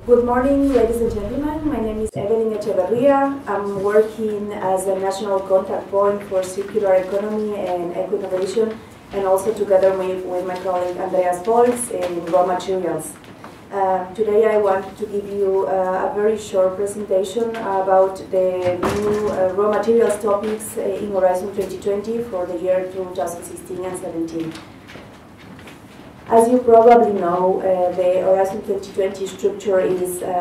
Good morning, ladies and gentlemen. My name is Evelyn Echeverria. I'm working as a national contact point for circular economy and eco-innovation, and also together with my colleague Andreas Volks in raw materials. Today I want to give you a very short presentation about the new raw materials topics in Horizon 2020 for the year 2016 and 17. As you probably know, the Horizon 2020 structure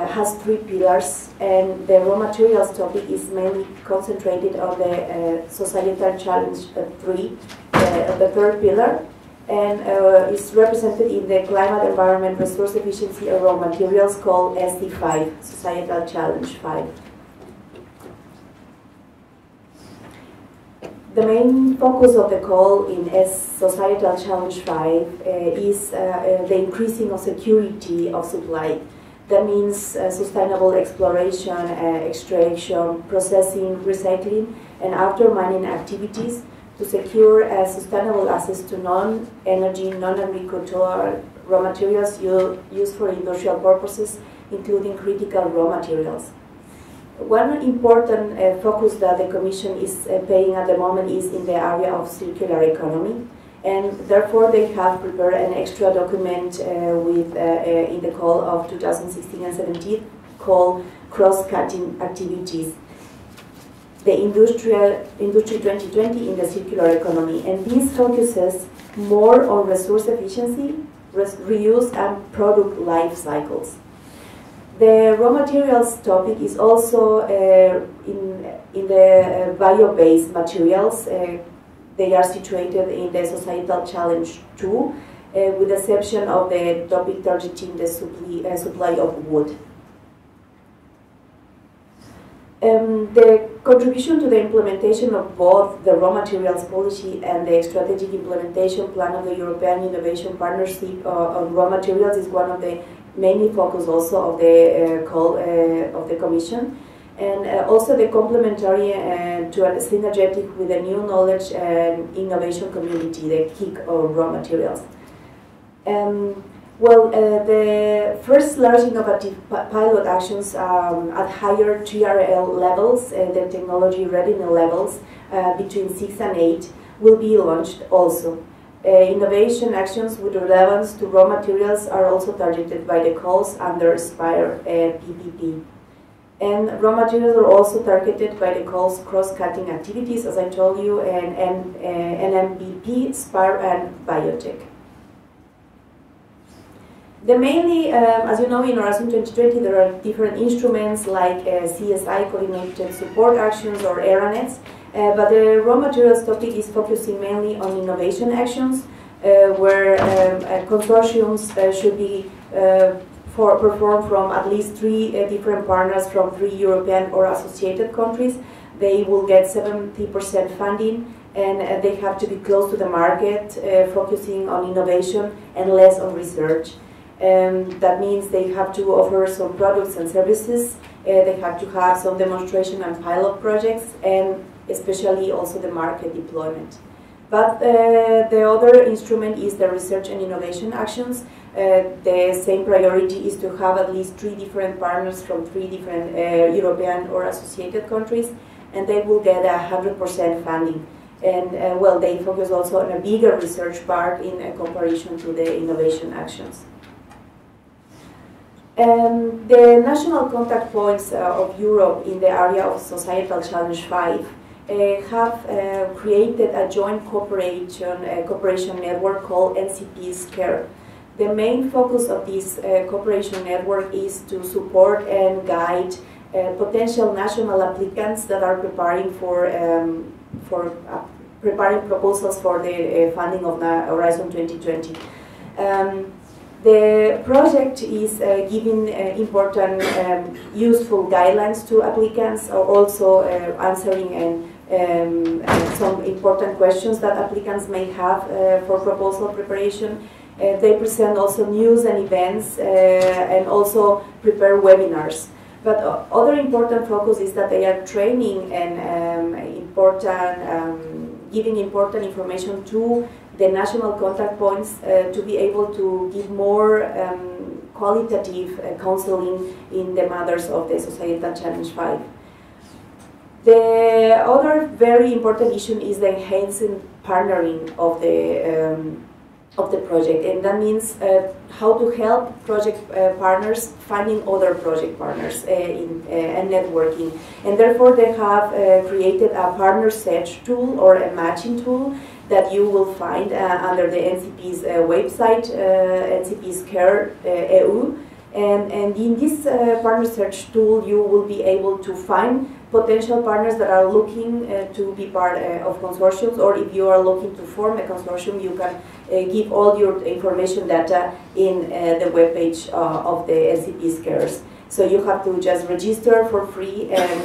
has three pillars, and the raw materials topic is mainly concentrated on the societal challenge the third pillar, and is represented in the climate, environment, resource efficiency, and raw materials called SD5, Societal Challenge 5. The main focus of the call in Societal Challenge 5 is the increasing of security of supply. That means sustainable exploration, extraction, processing, recycling, and after-mining activities to secure sustainable access to non-energy, non-agricultural raw materials used for industrial purposes, including critical raw materials. One important focus that the Commission is paying at the moment is in the area of circular economy, and therefore they have prepared an extra document in the call of 2016 and 17 called Cross-Cutting Activities, the Industry 2020 in the circular economy, and this focuses more on resource efficiency, reuse, and product life cycles. The raw materials topic is also in the bio-based materials. They are situated in the Societal Challenge 2, with the exception of the topic targeting the supply of wood. The contribution to the implementation of both the raw materials policy and the strategic implementation plan of the European Innovation Partnership on raw materials is one of the mainly focus also of the call of the Commission, and also the complementary to a synergetic with the new knowledge and innovation community, the KIC of raw materials. The first large innovative pilot actions at higher TRL levels, the technology readiness levels between 6 and 8, will be launched also. Innovation actions with relevance to raw materials are also targeted by the calls under SPIRE PPP. And raw materials are also targeted by the calls cross-cutting activities, as I told you, and NMBP, SPIRE, and biotech. Mainly, as you know, in Horizon 2020 there are different instruments like CSI, Coordinated Support Actions, or ERANETs, but the raw materials topic is focusing mainly on innovation actions, where consortiums should be performed from at least 3 different partners from 3 European or associated countries. They will get 70% funding, and they have to be close to the market, focusing on innovation and less on research. That means they have to offer some products and services, they have to have some demonstration and pilot projects, and especially also the market deployment. But the other instrument is the research and innovation actions. The same priority is to have at least 3 different partners from 3 different European or associated countries, and they will get 100% funding. And they focus also on a bigger research part in comparison to the innovation actions. The national contact points of Europe in the area of Societal Challenge 5 have created a joint cooperation network called NCP-SCARE. The main focus of this cooperation network is to support and guide potential national applicants that are preparing preparing proposals for the funding of Horizon 2020. The project is giving important useful guidelines to applicants, also answering some important questions that applicants may have for proposal preparation. They present also news and events, and also prepare webinars. But other important focus is that they are training and giving important information to the national contact points to be able to give more qualitative counseling in the matters of the Societal Challenge 5. The other very important issue is the enhancing partnering of the project, and that means how to help project partners finding other project partners and networking. And therefore they have created a partner search tool or a matching tool that you will find under the NCP's website, NCP's Care EU. And in this partner search tool, you will be able to find potential partners that are looking to be part of consortiums, or if you are looking to form a consortium, you can give all your information data in the webpage of the NCP's Cares. So you have to just register for free and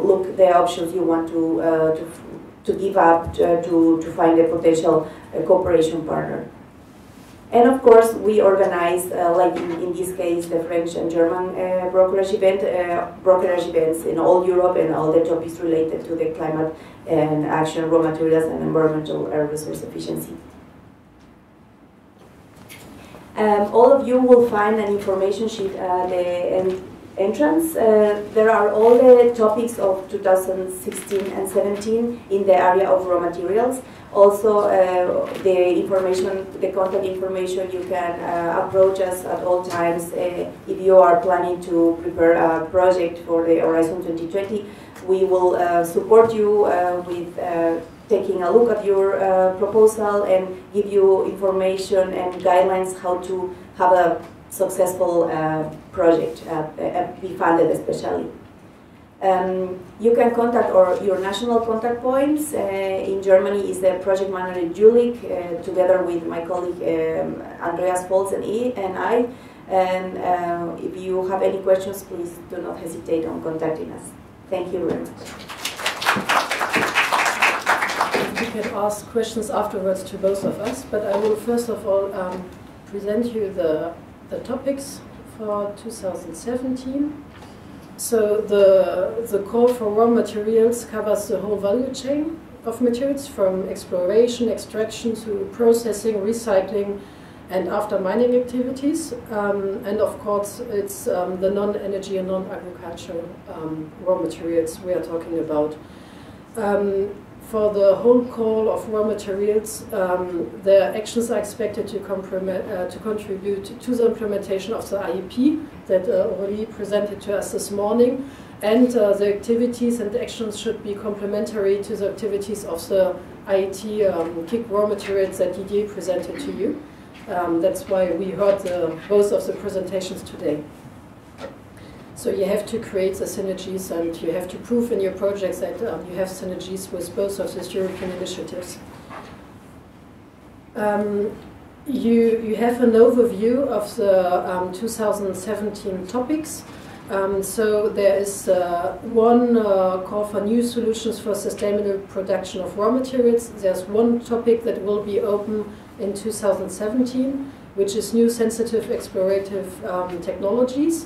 look the options you want to give up to find a potential cooperation partner. And of course, we organize, like in this case, the French and German brokerage events in all Europe and all the topics related to the climate and action, raw materials, and environmental resource efficiency. All of you will find an information sheet at the entrance. There are all the topics of 2016 and 17 in the area of raw materials. Also, the contact information, you can approach us at all times if you are planning to prepare a project for the Horizon 2020. We will support you with taking a look at your proposal and give you information and guidelines how to have a successful project, be funded especially. You can contact your national contact points. In Germany is the project manager Julik, together with my colleague Andreas Folz and I. And if you have any questions, please do not hesitate on contacting us. Thank you very much. You can ask questions afterwards to both of us, but I will first of all present you the topics for 2017. So the call for raw materials covers the whole value chain of materials, from exploration, extraction to processing, recycling, and after mining activities. And of course, it's the non-energy and non-agricultural raw materials we are talking about. For the whole call of raw materials, the actions are expected to contribute to the implementation of the IEP that Aurélie presented to us this morning, and the activities and the actions should be complementary to the activities of the IET KIC raw materials that Didier presented to you. That's why we heard both of the presentations today. So you have to create the synergies, and you have to prove in your projects that you have synergies with both of these European initiatives. You have an overview of the 2017 topics. So there is one call for new solutions for sustainable production of raw materials. There's one topic that will be open in 2017, which is new sensitive explorative technologies.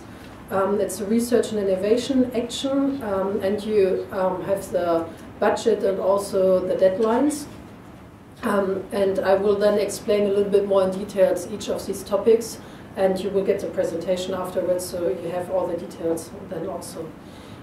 It's a research and innovation action, and you have the budget and also the deadlines. And I will then explain a little bit more in details each of these topics, and you will get the presentation afterwards, so you have all the details then also.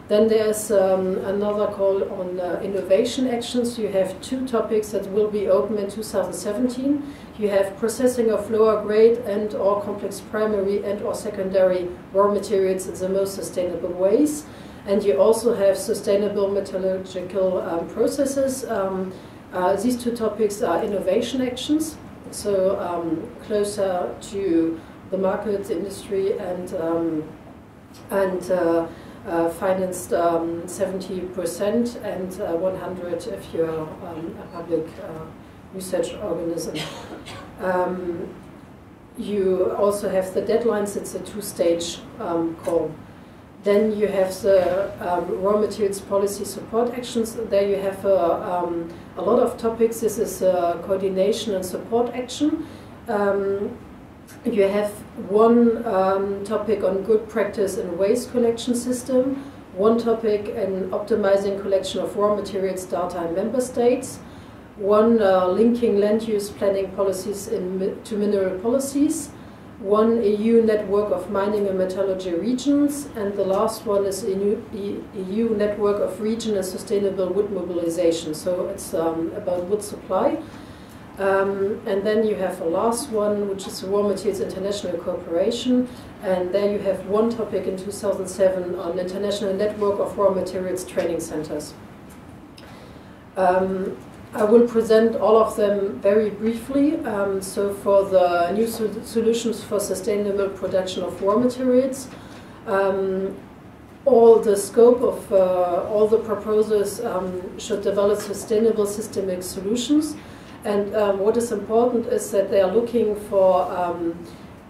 Then there's another call on innovation actions. You have two topics that will be open in 2017. You have processing of lower grade and or complex primary and or secondary raw materials in the most sustainable ways. And you also have sustainable metallurgical processes. These two topics are innovation actions, so closer to the market, the industry, and financed 70% and 100 if you're a public research organism. You also have the deadlines. It's a two-stage call. Then you have the raw materials policy support actions. There you have a lot of topics. This is coordination and support action. You have one topic on good practice in waste collection system, one topic in optimizing collection of raw materials data in member states, one linking land use planning policies to mineral policies, one EU network of mining and metallurgy regions, and the last one is a new EU network of region and sustainable wood mobilization. So it's about wood supply. And then you have a last one, which is Raw Materials International Cooperation, and there you have one topic in 2007 on International Network of Raw Materials Training Centers. I will present all of them very briefly. So for the new solutions for sustainable production of raw materials, all the scope of all the proposals should develop sustainable systemic solutions. And what is important is that they are looking for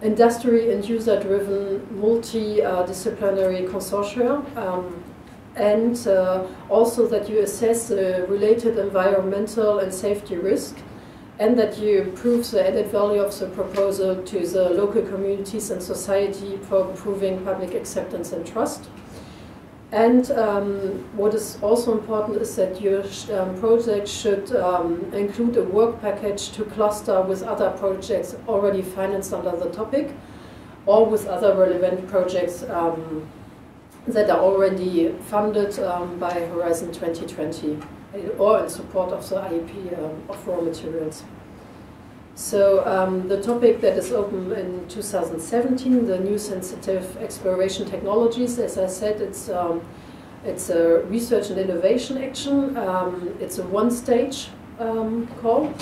industry and user-driven multidisciplinary consortia, and also that you assess the related environmental and safety risk, and that you prove the added value of the proposal to the local communities and society for improving public acceptance and trust. And what is also important is that your project should include a work package to cluster with other projects already financed under the topic, or with other relevant projects that are already funded by Horizon 2020, or in support of the IEP of raw materials. So the topic that is open in 2017, the new sensitive exploration technologies, as I said, it's a research and innovation action. It's a one-stage call.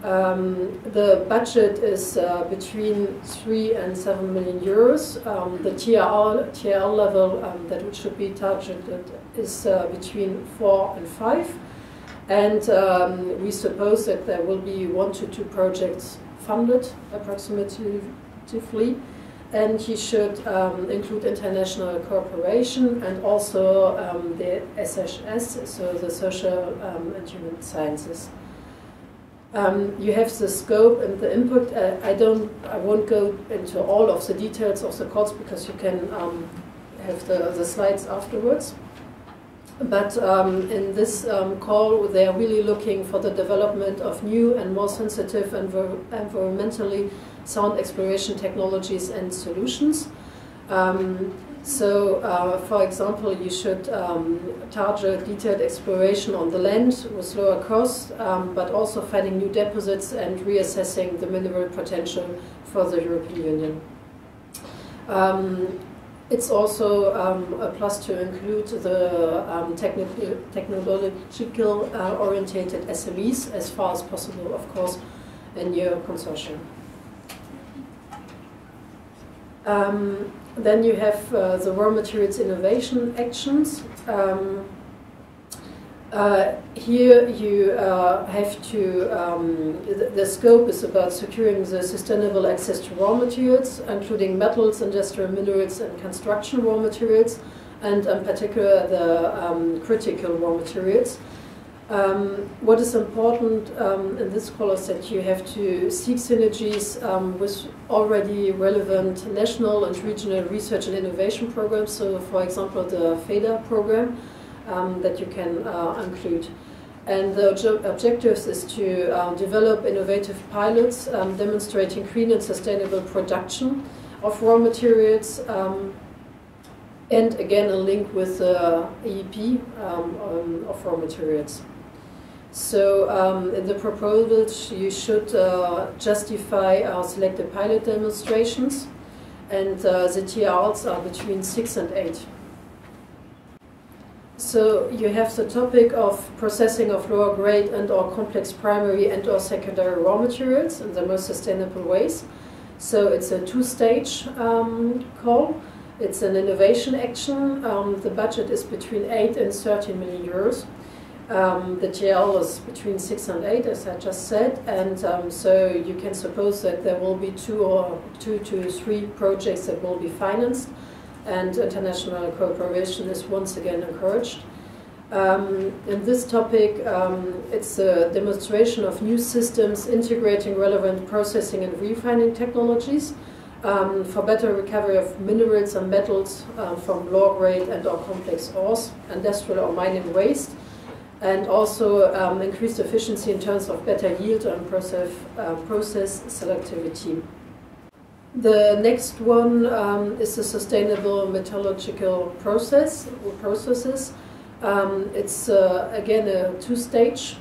The budget is between 3 and 7 million euros. The TRL level that should be targeted is between 4 and 5. And we suppose that there will be 1 to 2 projects funded approximately, and he should include international cooperation and also the SHS, so the social and human sciences. You have the scope and the input. I won't go into all of the details of the calls because you can have the slides afterwards. But in this call, they are really looking for the development of new and more sensitive and environmentally sound exploration technologies and solutions. For example, you should target detailed exploration on the land with lower costs, but also finding new deposits and reassessing the mineral potential for the European Union. It's also a plus to include the technological orientated SMEs as far as possible, of course, in your consortium. Then you have the raw materials innovation actions. Here you have to, the scope is about securing the sustainable access to raw materials, including metals, industrial minerals and construction raw materials, and in particular the critical raw materials. What is important in this call is that you have to seek synergies with already relevant national and regional research and innovation programs, so for example the FEDA program, that you can include. And the objectives is to develop innovative pilots demonstrating green and sustainable production of raw materials, and again a link with the EEP of raw materials. So in the proposals you should justify selected pilot demonstrations, and the TRLs are between 6 and 8. So you have the topic of processing of lower grade and or complex primary and or secondary raw materials in the most sustainable ways. So it's a 2-stage call. It's an innovation action. The budget is between 8 and 13 million euros. The TL is between 6 and 8, as I just said, and so you can suppose that there will be 2 to 3 projects that will be financed, and international cooperation is once again encouraged. In this topic, it's a demonstration of new systems integrating relevant processing and refining technologies for better recovery of minerals and metals from low grade and or complex ores, industrial or mining waste, and also increased efficiency in terms of better yield and process selectivity. The next one is the sustainable metallurgical processes. It's again a two-stage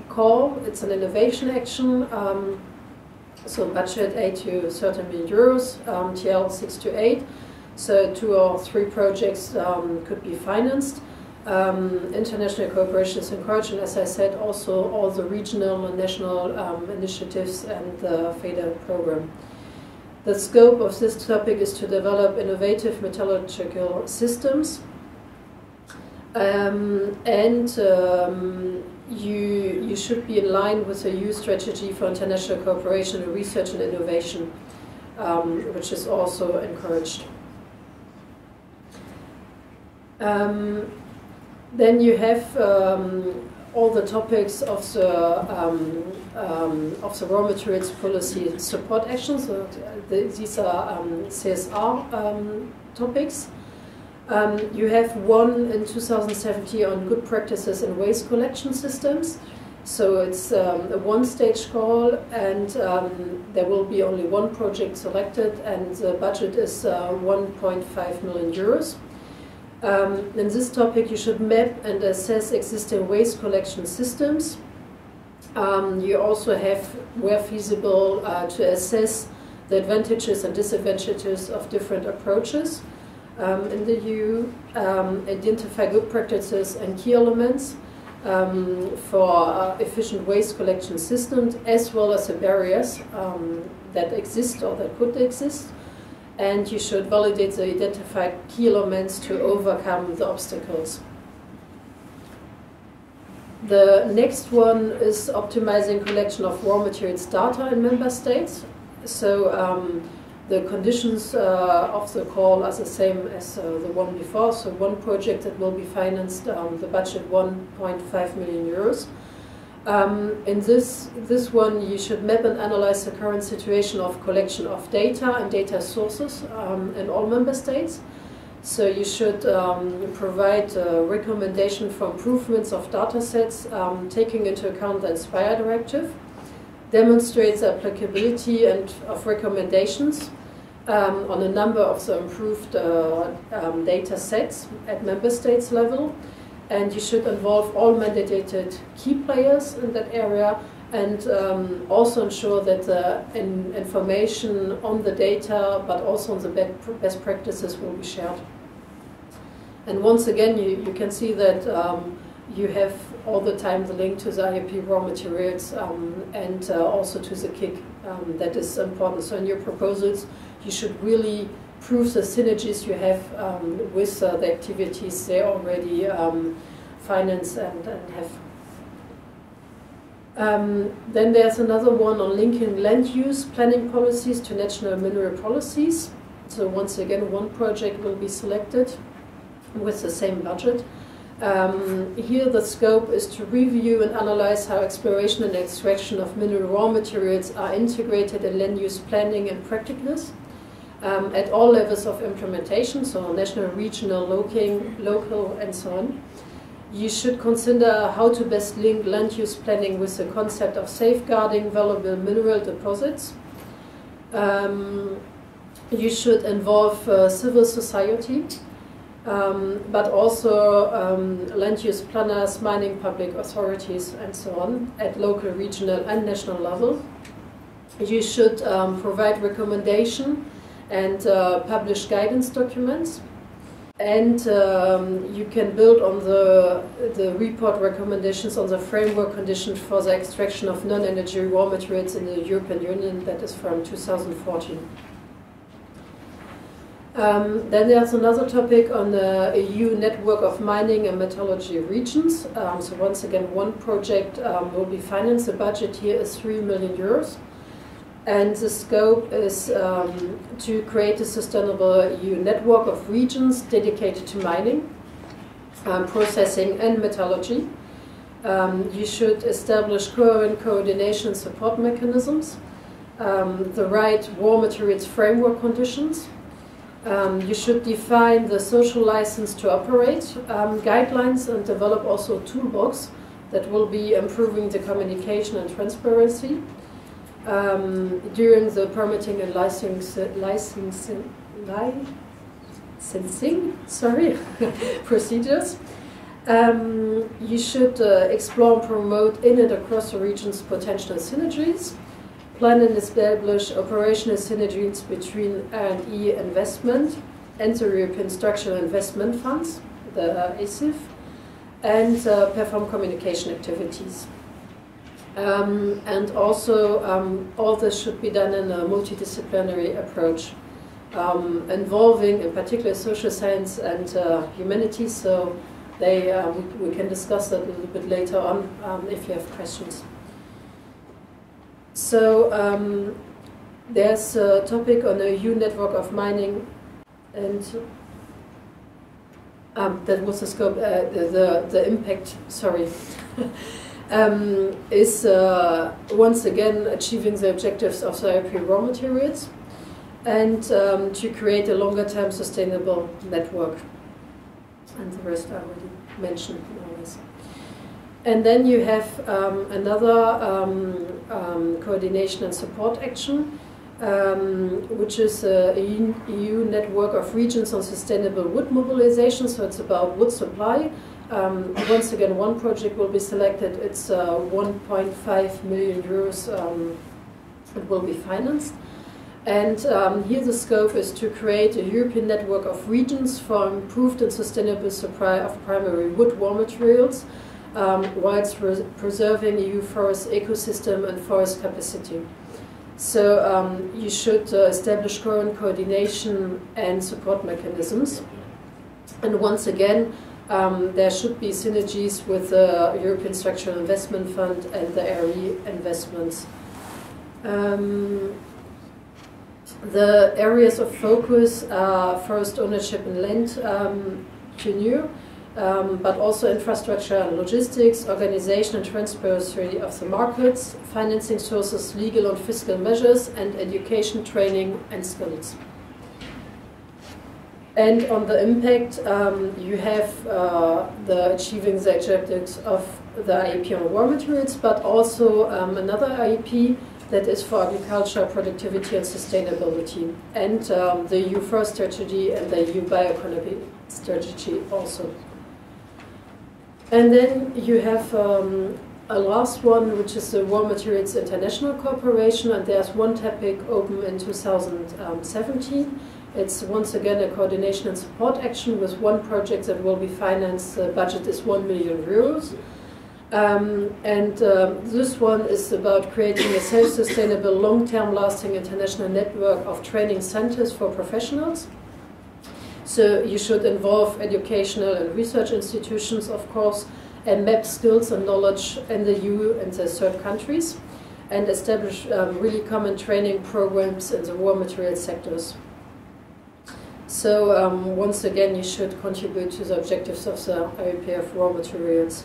call. It's an innovation action. So budget 8 to 30 million euros, TL 6 to 8. So 2 or 3 projects could be financed. International cooperation is encouraged, and as I said, also all the regional and national initiatives and the FEDER program. The scope of this topic is to develop innovative metallurgical systems, you should be in line with the EU strategy for international cooperation in research and innovation, which is also encouraged. Then you have all the topics of the raw materials policy support actions. So these are CSR topics. You have one in 2017 on good practices in waste collection systems. So it's a one-stage call, and there will be only one project selected, and the budget is 1.5 million euros. In this topic, you should map and assess existing waste collection systems. You also have, where feasible, to assess the advantages and disadvantages of different approaches. In the EU, identify good practices and key elements for efficient waste collection systems, as well as the barriers that exist or that could exist. And you should validate the identified key elements to overcome the obstacles. The next one is optimizing collection of raw materials data in member states. So the conditions of the call are the same as the one before. So one project that will be financed, the budget 1.5 million euros. In this one, you should map and analyze the current situation of collection of data and data sources in all member states. So you should provide a recommendation for improvements of data sets, taking into account the INSPIRE directive, demonstrates the applicability and of recommendations on a number of the improved data sets at member states level. And you should involve all mandated key players in that area, and also ensure that the information on the data, but also on the best practices, will be shared. And once again, you can see that you have all the time the link to the IAP raw materials and also to the KIC. That is important. So in your proposals, you should really prove the synergies you have with the activities they already finance and have. Then there's another one on linking land use planning policies to national mineral policies. So once again, one project will be selected with the same budget. Here the scope is to review and analyze how exploration and extraction of mineral raw materials are integrated in land use planning and practice. At all levels of implementation, so national, regional, local, and so on. You should consider how to best link land use planning with the concept of safeguarding valuable mineral deposits. You should involve civil society, but also land use planners, mining public authorities, and so on, at local, regional, and national level. You should provide recommendation and publish guidance documents, and you can build on the report recommendations on the framework conditions for the extraction of non-energy raw materials in the European Union, that is from 2014. Then there's another topic on the EU network of mining and metallurgy regions. So once again, one project will be financed. The budget here is 3 million euros. And the scope is to create a sustainable EU network of regions dedicated to mining, processing and metallurgy. You should establish coherent coordination and support mechanisms, the right raw materials framework conditions. You should define the social license to operate, guidelines, and develop also a toolbox that will be improving the communication and transparency. during the permitting and licensing procedures. You should explore and promote in and across the region's potential synergies, plan and establish operational synergies between R&E investment and the European Structural Investment Funds, the ESIF, and perform communication activities. And also, all this should be done in a multidisciplinary approach, involving in particular social science and humanities, so we can discuss that a little bit later on if you have questions. So there's a topic on a EU network of mining, and that was the scope, the impact, sorry, is once again achieving the objectives of the IOP raw materials and to create a longer-term sustainable network. And the rest I already mentioned more or less. And then you have another coordination and support action, which is a EU network of regions on sustainable wood mobilization. So it's about wood supply. Once again, one project will be selected. It's 1.5 million euros. It will be financed. And here the scope is to create a European network of regions for improved and sustainable supply of primary wood raw materials, whilst preserving EU forest ecosystem and forest capacity. So you should establish current coordination and support mechanisms. And once again, there should be synergies with the European Structural Investment Fund and the RE investments. The areas of focus are forest ownership and land tenure, but also infrastructure and logistics, organization and transparency of the markets, financing sources, legal and fiscal measures, and education, training and skills. And on the impact, you have the achieving the objectives of the IEP on raw materials, but also another IEP that is for agriculture, productivity and sustainability, and the EU Forest Strategy and the EU Bioeconomy Strategy also. And then you have a last one, which is the Raw Materials International Cooperation, and there's one topic open in 2017. It's once again a coordination and support action with one project that will be financed. The budget is 1 million euros. This one is about creating a self-sustainable, long-term lasting international network of training centers for professionals. So you should involve educational and research institutions, of course, and map skills and knowledge in the EU and the third countries, and establish really common training programs in the raw material sectors. So once again, you should contribute to the objectives of the IEPF raw materials.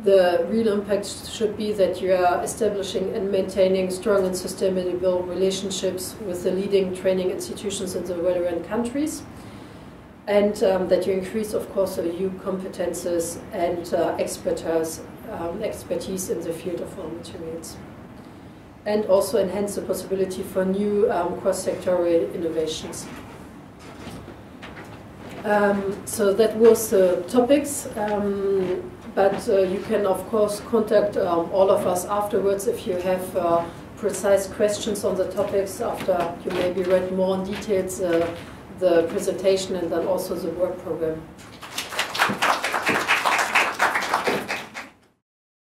The real impact should be that you are establishing and maintaining strong and sustainable relationships with the leading training institutions in the relevant countries, and that you increase, of course, the EU competences and expertise in the field of raw materials, and also enhance the possibility for new cross-sectorial innovations. So that was the topics, but you can of course contact all of us afterwards if you have precise questions on the topics after you maybe read more in details the presentation and then also the work program.